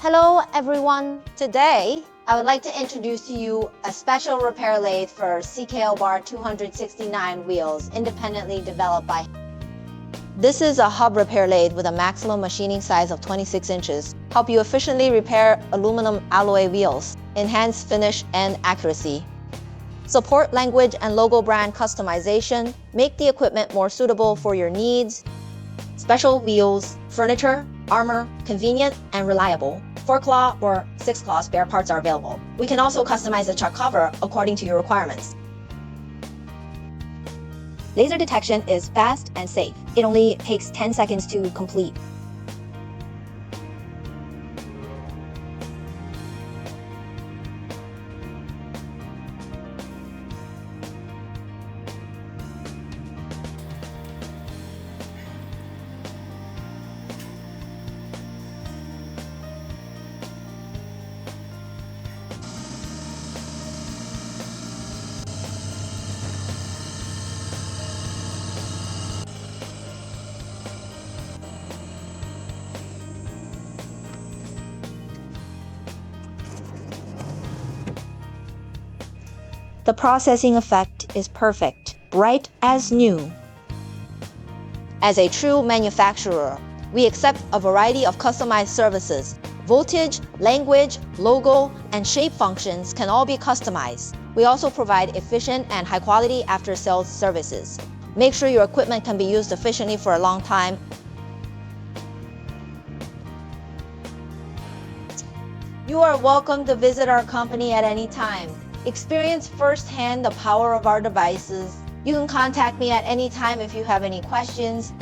Hello everyone! Today, I would like to introduce to you a special repair lathe for CKL bar 269 wheels independently developed by. This is a hub repair lathe with a maximum machining size of 26 inches. Help you efficiently repair aluminum alloy wheels, enhance finish and accuracy. Support language and logo brand customization. Make the equipment more suitable for your needs. Special wheels, furniture, armor, convenient and reliable. 4-claw or 6-claw spare parts are available. We can also customize the chuck cover according to your requirements. Laser detection is fast and safe. It only takes 10 seconds to complete. The processing effect is perfect, bright as new. As a true manufacturer, we accept a variety of customized services. Voltage, language, logo, and shape functions can all be customized. We also provide efficient and high-quality after-sales services. Make sure your equipment can be used efficiently for a long time. You are welcome to visit our company at any time. Experience firsthand the power of our devices. You can contact me at any time if you have any questions.